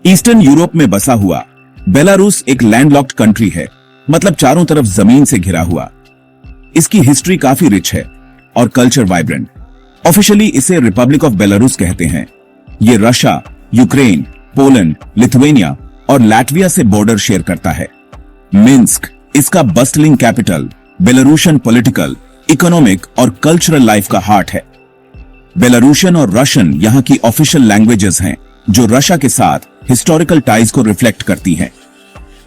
Eastern Europe में बसा हुआ बेलारूस एक लैंडलॉक्ड कंट्री है, मतलब चारों तरफ जमीन से घिरा हुआ। इसकी हिस्ट्री काफी रिच है और कल्चर वाइब्रेंट। ऑफिशियली इसे रिपब्लिक ऑफ बेलारूस कहते हैं। ये रशिया, यूक्रेन, पोलैंड, लिथुआनिया और लैटविया से बॉर्डर शेयर करता है। मिन्स्क इसका bustling capital, Belarusian political, economic और कल्चरल लाइफ का हार्ट है। बेलारूशियन और रशियन यहाँ की ऑफिशियल लैंग्वेजेस हैं, जो रशिया के साथ हिस्टोरिकल टाइज को रिफ्लेक्ट करती हैं।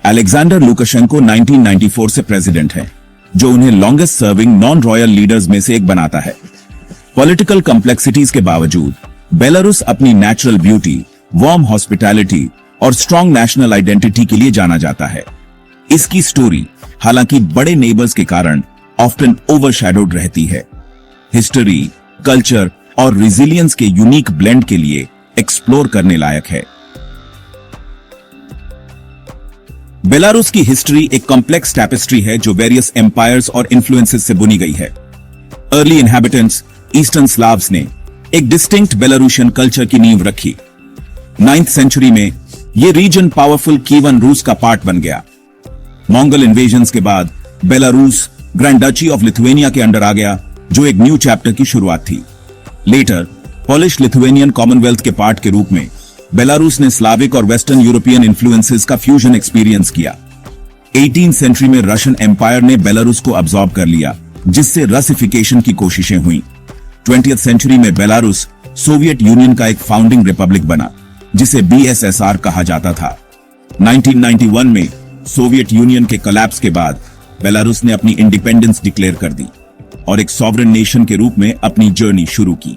अलेक्जेंडर लुकाशेंको 1994 से प्रेसिडेंट है, जो उन्हें longest serving non royal leaders में से एक बनाता है। पॉलिटिकल कॉम्प्लेक्सिटीज के बावजूद बेलारूस अपनी नेचुरल ब्यूटी, वार्म हॉस्पिटैलिटी और स्ट्रॉन्ग नेशनल आइडेंटिटी के लिए जाना जाता है। इसकी स्टोरी हालांकि बड़े नेबर्स के कारण ऑफ्टन ओवरशैडोड रहती है। हिस्ट्री, कल्चर और रेजिलियंस के यूनिक ब्लेंड के लिए एक्सप्लोर करने लायक है। बेलारूस की हिस्ट्री एक कॉम्प्लेक्स टैपेस्ट्री है जो वेरियस एम्पायर्स और इन्फ्लुएंसेस से बुनी गई है। अर्ली इनहैबिटेंट्स ईस्टर्न स्लाव्स ने एक डिस्टिंक्ट बेलारूशियन कल्चर की नींव रखी। 9th सेंचुरी में यह रीजन पावरफुल कीवन रूस का पार्ट बन गया। मंगोल इन्वेजन्स के बाद Belarus grand duchy of Lithuania के अंडर आ गया, जो एक न्यू चैप्टर की शुरुआत थी। लेटर पोलिश लिथुआनियन कॉमनवेल्थ के पार्ट के रूप में बेलारूस ने स्लाविक और वेस्टर्न यूरोपियन इन्फ्लुएंसेस का फ्यूजन एक्सपीरियंस किया। 18th सेंचुरी में रशियन एम्पायर ने बेलारूस को अब्सॉर्ब कर लिया, जिससे रसिफिकेशन की कोशिशें हुई। 20th सेंचुरी में बेलारूस सोवियत यूनियन का एक फाउंडिंग रिपब्लिक बना, जिसे BSSR कहा जाता था। 1991 में सोवियत यूनियन के कोलैप्स के बाद बेलारूस ने अपनी इंडिपेंडेंस डिक्लेयर कर दी और एक सॉवरेन नेशन के रूप में अपनी जर्नी शुरू की।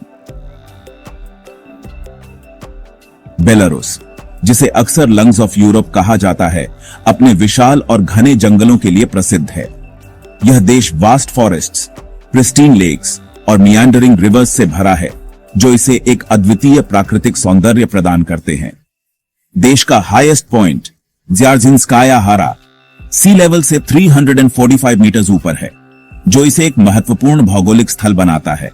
बेलारूस, जिसे अक्सर लंग्स ऑफ यूरोप कहा जाता है, अपने विशाल और घने जंगलों के लिए प्रसिद्ध है। यह देश वास्ट फॉरेस्ट्स, प्रिस्टीन लेक्स और मियांडरिंग रिवर्स से भरा है, जो इसे एक अद्वितीय प्राकृतिक सौंदर्य प्रदान करते हैं। देश का हाईएस्ट पॉइंट ज़्यारजिंस्काया हारा सी लेवल से 345 मीटर ऊपर है, जो इसे एक महत्वपूर्ण भौगोलिक स्थल बनाता है।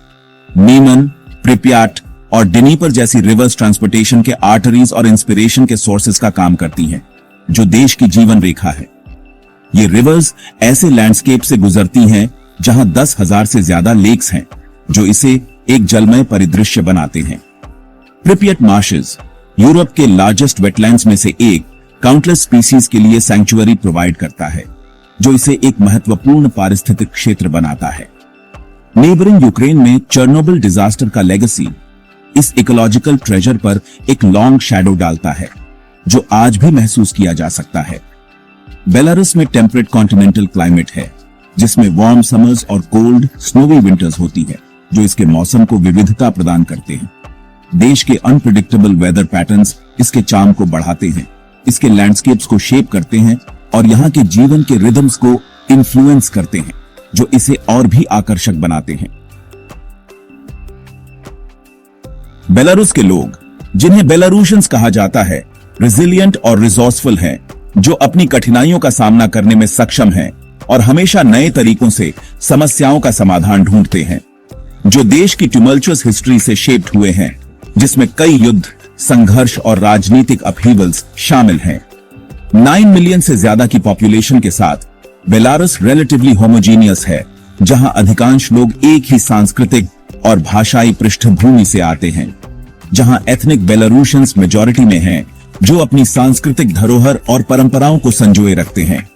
नीमन, प्रिप्याट और डिनीपर जैसी रिवर्स ट्रांसपोर्टेशन के आर्टरीज और इंस्पिरेशन के सोर्सेज का काम करती हैं, जो देश की जीवन रेखा है। ये रिवर्स ऐसे लैंडस्केप से गुजरती हैं जहां 10,000 से ज्यादा लेक्स हैं, जो इसे एक जलमय परिदृश्य बनाते हैं। प्रिपियट मार्शेस यूरोप के लार्जेस्ट वेटलैंड्स में से एक काउंटलेस स्पीसीज के लिए सैंक्चुअरी प्रोवाइड करता है, जो इसे एक महत्वपूर्ण पारिस्थितिक क्षेत्र बनाता है। नेबरिंग यूक्रेन में चेर्नोबिल डिजास्टर का लेगेसी इस इकोलॉजिकल ट्रेजर पर एक लॉन्ग शैडो डालता है, जो आज भी महसूस किया जा सकता है। बेलारूस में टेम्परेट कॉन्टिनेंटल क्लाइमेट है, जिसमें वार्म समर्स और कोल्ड स्नोवी विंटर्स होती है, जो इसके मौसम को विविधता प्रदान करते हैं। देश के अनप्रेडिक्टेबल वेदर पैटर्न्स इसके चार्म को बढ़ाते हैं, इसके लैंडस्केप्स को शेप करते हैं और यहाँ के जीवन के रिदम्स को इन्फ्लुएंस करते हैं, जो इसे और भी आकर्षक बनाते हैं। बेलारूस के लोग, जिन्हें बेलारूशियंस कहा जाता है, रेजिलिएंट और रिसोर्सफुल हैं, जो अपनी कठिनाइयों का सामना करने में सक्षम हैं और हमेशा नए तरीकों से समस्याओं का समाधान ढूंढते हैं, जो देश की ट्यूमल्चुअस हिस्ट्री से शेप्ड हुए हैं, जिसमें कई युद्ध, संघर्ष और राजनीतिक अपहीवल्स शामिल हैं। 9 मिलियन से ज्यादा की पॉपुलेशन के साथ बेलारूस रिलेटिवली होमोजीनियस है, जहां अधिकांश लोग एक ही सांस्कृतिक और भाषाई पृष्ठभूमि से आते हैं, जहां एथनिक बेलारूशियंस मेजॉरिटी में हैं, जो अपनी सांस्कृतिक धरोहर और परंपराओं को संजोए रखते हैं।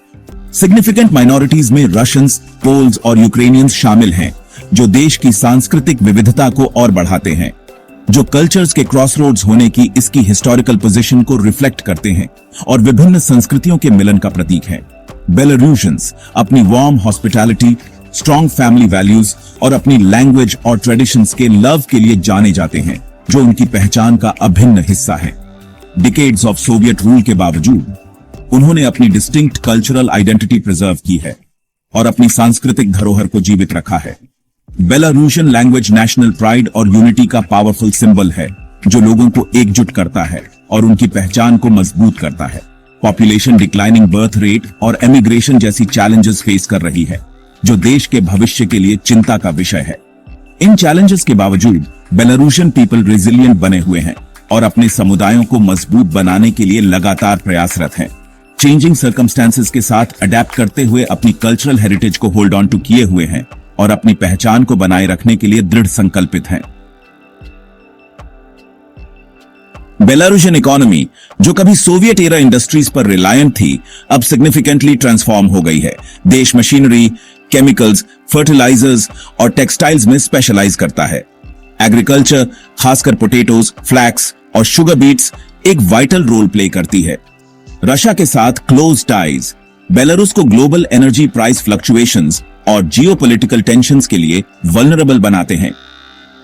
सिग्निफिकेंट माइनॉरिटीज में रशियंस, पोल्स और यूक्रेनियंस शामिल हैं, जो देश की सांस्कृतिक विविधता को और बढ़ाते हैं, जो कल्चर्स के क्रॉसरोड्स होने की इसकी हिस्टोरिकल पोजीशन को रिफ्लेक्ट करते हैं और विभिन्न संस्कृतियों के मिलन का प्रतीक है। बेलारूशियंस अपनी warm hospitality, strong family values और अपनी लैंग्वेज और ट्रेडिशंस के लव के लिए जाने जाते हैं, जो उनकी पहचान का अभिन्न हिस्सा है। डिकेड्स ऑफ सोवियत रूल के बावजूद उन्होंने अपनी डिस्टिंक्ट कल्चरल आइडेंटिटी प्रिजर्व की है और अपनी सांस्कृतिक धरोहर को जीवित रखा है। बेलारूशियन लैंग्वेज नेशनल प्राइड और यूनिटी का पावरफुल सिंबल है, जो लोगों को एकजुट करता है और उनकी पहचान को मजबूत करता है। पॉपुलेशन डिक्लाइनिंग बर्थ रेट और एमिग्रेशन जैसी चैलेंजेस फेस कर रही है, जो देश के भविष्य के लिए चिंता का विषय है। इन चैलेंजेस के बावजूद बेलारूशियन पीपल रेजिलिएंट बने हुए हैं और अपने समुदायों को मजबूत बनाने के लिए लगातार प्रयासरत हैं। चेंजिंग सर्कमस्टेंसेस के साथ अडेप्ट करते हुए अपनी कल्चरल हेरिटेज को होल्ड ऑन टू किए हुए हैं और अपनी पहचान को बनाए रखने के लिए दृढ़ संकल्पित हैं। बेलारूशियन इकोनॉमी, जो कभी सोवियत एरा इंडस्ट्रीज पर रिलायंट थी, अब सिग्निफिकेंटली ट्रांसफॉर्म हो गई है। देश मशीनरी, केमिकल्स, फर्टिलाइजर्स और टेक्सटाइल्स में स्पेशलाइज करता है। एग्रीकल्चर, खासकर पोटैटोज, फ्लैक्स और शुगर बीट्स एक वाइटल रोल प्ले करती है। रशिया के साथ क्लोज टाइज बेलारूस को ग्लोबल एनर्जी प्राइस फ्लक्चुएशंस और जियोपॉलिटिकल टेंशंस के लिए वल्नरेबल बनाते हैं।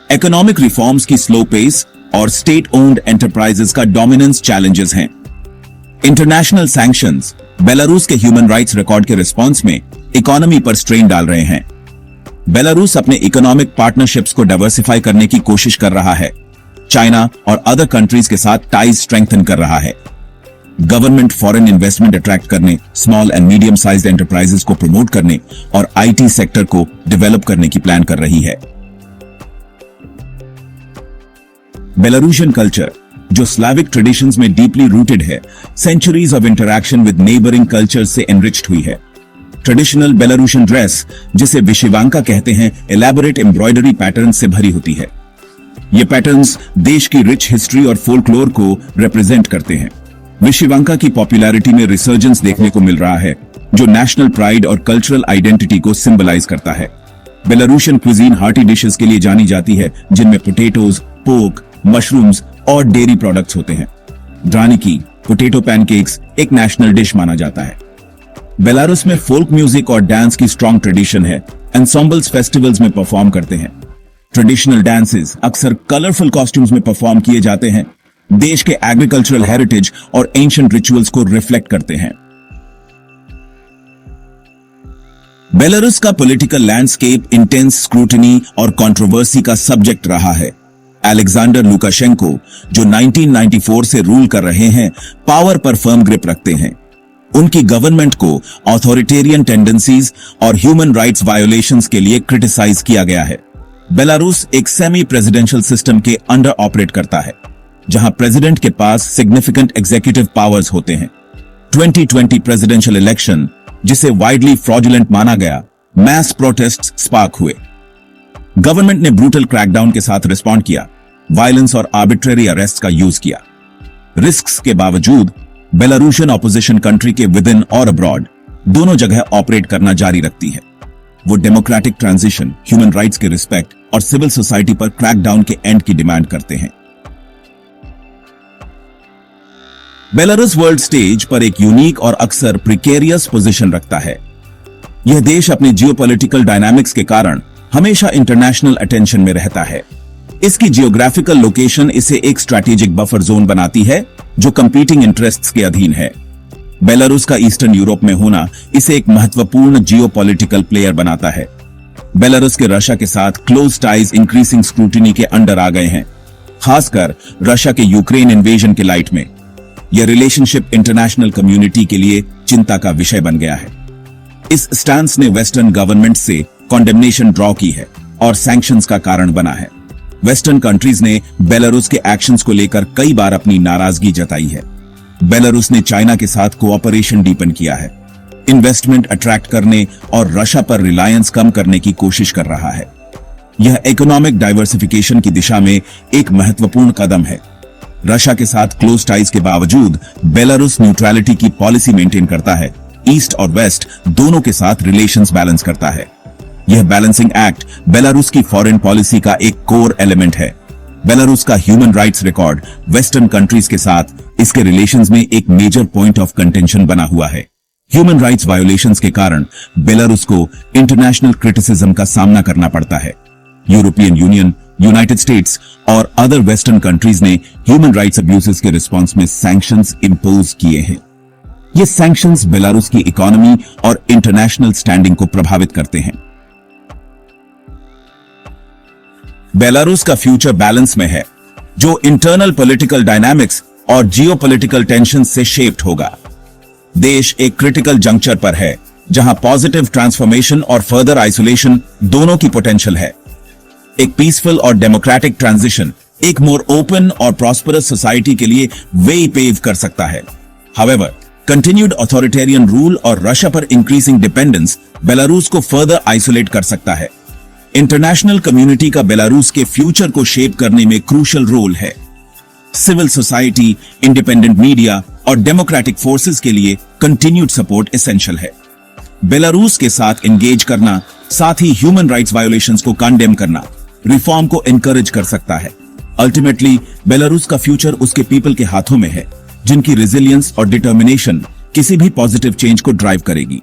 इकोनॉमिक रिफॉर्म्स की स्लो पेस और स्टेट ओन्ड एंटरप्राइजेस का डोमिनेंस चैलेंजेस हैं। इंटरनेशनल सैंक्शंस बेलारूस के ह्यूमन राइट्स रिकॉर्ड के रिस्पॉन्स में इकोनॉमी पर स्ट्रेन डाल रहे हैं। बेलारूस अपने इकोनॉमिक पार्टनरशिप्स को डाइवर्सिफाई करने की कोशिश कर रहा है। चाइना और अदर कंट्रीज के साथ टाइज स्ट्रेंथन कर रहा है। गवर्नमेंट फॉरेन इन्वेस्टमेंट अट्रैक्ट करने, small and medium sized enterprises को प्रमोट करने और आईटी सेक्टर को डेवलप करने की प्लान कर रही है। बेलारूशियन कल्चर, जो स्लाविक ट्रेडिशंस में डीपली रूटेड है, centuries of interaction with neighbouring culture से एनरिच्ड हुई है। ट्रेडिशनल बेलारूशियन ड्रेस, जिसे विशिवांका कहते हैं, एलैबोरेट एम्ब्रॉयडरी पैटर्न से भरी होती है। ये पैटर्न्स देश की रिच हिस्ट्री और फोल्कलोर को रिप्रेजेंट करते हैं। विशिवांका की पॉपुलैरिटी में रिसर्जेंस देखने को मिल रहा है, जो नेशनल प्राइड और कल्चरल आइडेंटिटी को सिंबलाइज करता है। बेलारूशियन क्विजीन हार्टी डिशेस के लिए जानी जाती है, जिनमें पोटैटोज, पोर्क, मशरूम्स और डेयरी प्रोडक्ट्स होते हैं। ड्रानिकी, पोटैटो पैनकेक्स एक नेशनल डिश माना जाता है। बेलारूस में फोल्क म्यूजिक और डांस की स्ट्रॉन्ग ट्रेडिशन है। एंसेंबल्स फेस्टिवल्स में परफॉर्म करते हैं। ट्रेडिशनल डांसेस अक्सर कलरफुल कॉस्ट्यूम्स में परफॉर्म किए जाते हैं। देश के एग्रीकल्चरल हेरिटेज और एंशिएंट रिचुअल्स को रिफ्लेक्ट करते हैं। बेलारूस का पॉलिटिकल लैंडस्केप इंटेंस स्क्रूटिनी और कंट्रोवर्सी का सब्जेक्ट रहा है। अलेक्जेंडर लुकाशेंको, जो 1994 से रूल कर रहे हैं, पावर पर फर्म ग्रिप रखते हैं। उनकी गवर्नमेंट को ऑथोरिटेरियन टेंडेंसीज और ह्यूमन राइट्स वायोलेशंस के लिए क्रिटिसाइज किया गया है। बेलारूस एक सेमी प्रेसिडेंशियल सिस्टम के अंडर ऑपरेट करता है, जहां प्रेसिडेंट के पास सिग्निफिकेंट एग्जीक्यूटिव पावर्स होते हैं। 2020 प्रेसिडेंशियल इलेक्शन, जिसे वाइडली फ्रॉडुलेंट माना गया, मैस प्रोटेस्ट्स स्पार्क हुए। गवर्नमेंट ने ब्रूटल क्रैकडाउन के साथ रिस्पॉन्ड किया, वायलेंस और आर्बिट्रेरी अरेस्ट का यूज किया। रिस्क्स के बावजूद बेलारूशियन ऑपोजिशन कंट्री के विद इन और अब्रॉड दोनों जगह ऑपरेट करना जारी रखती है। वो डेमोक्रेटिक ट्रांजिशन, ह्यूमन राइट्स के रिस्पेक्ट और सिविल सोसाइटी पर क्रैकडाउन के एंड की डिमांड करते हैं। बेलारूस वर्ल्ड स्टेज पर एक यूनिक और अक्सर प्रिकेरियस पोजीशन रखता है। यह देश अपने जियोपॉलिटिकल डायनामिक्स के कारण हमेशा इंटरनेशनल अटेंशन में रहता है। इसकी जियोग्राफिकल लोकेशन इसे एक स्ट्रैटेजिक बफर जोन बनाती है, जो कंपीटिंग इंटरेस्ट्स के अधीन है। बेलारूस का ईस्टर्न यूरोप में होना इसे एक महत्वपूर्ण जियोपॉलिटिकल प्लेयर बनाता है। बेलारूस के रशिया के साथ क्लोज टाइज इंक्रीजिंग स्क्रूटिनी के अंडर आ गए हैं, खासकर रशिया के यूक्रेन इन्वेजन के लाइट में। यह रिलेशनशिप इंटरनेशनल कम्युनिटी के लिए चिंता का विषय बन गया है। इस स्टैंस ने वेस्टर्न गवर्नमेंट से कॉन्डेमनेशन ड्रॉ की है और सैंक्शंस का कारण बना है। वेस्टर्न कंट्रीज ने बेलारूस के एक्शंस को लेकर कई बार अपनी नाराजगी जताई है। बेलारूस ने चाइना के साथ कोऑपरेशन डीपन किया है, इन्वेस्टमेंट अट्रैक्ट करने और रशिया पर रिलायंस कम करने की कोशिश कर रहा है। यह इकोनॉमिक डाइवर्सिफिकेशन की दिशा में एक महत्वपूर्ण कदम है। रशिया के साथ क्लोज टाइज के बावजूद बेलारूस न्यूट्रलिटी की पॉलिसी मेंटेन करता है, ईस्ट और वेस्ट दोनों के साथ रिलेशंस बैलेंस करता है। यह बैलेंसिंग एक्ट बेलारूस की फॉरेन पॉलिसी का एक कोर एलिमेंट है। बेलारूस का human rights record western countries के साथ इसके रिलेशंस में एक मेजर पॉइंट ऑफ कंटेंशन बना हुआ है। ह्यूमन राइट्स वायोलेशंस के कारण बेलारूस को इंटरनेशनल क्रिटिसिज्म का सामना करना पड़ता है। यूरोपियन यूनियन, यूनाइटेड स्टेट्स और अदर वेस्टर्न कंट्रीज ने ह्यूमन राइट्स अब्यूजेस के रिस्पॉन्स में सैंक्शंस इंपोज किए हैं। ये सैंक्शंस बेलारूस की इकोनॉमी और इंटरनेशनल स्टैंडिंग को प्रभावित करते हैं। बेलारूस का फ्यूचर बैलेंस में है, जो इंटरनल पॉलिटिकल डायनामिक्स और जियोपॉलिटिकल टेंशन से शेप्ड होगा। देश एक क्रिटिकल जंक्चर पर है, जहां पॉजिटिव ट्रांसफॉर्मेशन और फर्दर आइसोलेशन दोनों की पोटेंशियल है। एक पीसफुल और डेमोक्रेटिक ट्रांजिशन एक मोर ओपन और प्रॉस्परस सोसाइटी के लिए वे पेव कर सकता है। हाउएवर, कंटिन्यूड ऑथोरिटेरियन रूल और रशिया पर इंक्रीजिंग डिपेंडेंस बेलारूस को फर्दर आइसोलेट कर सकता है। इंटरनेशनल कम्युनिटी का बेलारूस के फ्यूचर को शेप करने में क्रूशियल रोल है। सिविल सोसाइटी, इंडिपेंडेंट मीडिया और डेमोक्रेटिक फोर्सेस के लिए कंटिन्यूड सपोर्ट एसेंशियल है। बेलारूस के साथ एंगेज करना, साथ ही ह्यूमन राइट्स वायोलेशंस को कंडेम करना, रिफॉर्म को एनकरेज कर सकता है। अल्टीमेटली बेलारूस का फ्यूचर उसके पीपल के हाथों में है, जिनकी रेजिलियंस और डिटर्मिनेशन किसी भी पॉजिटिव चेंज को ड्राइव करेगी।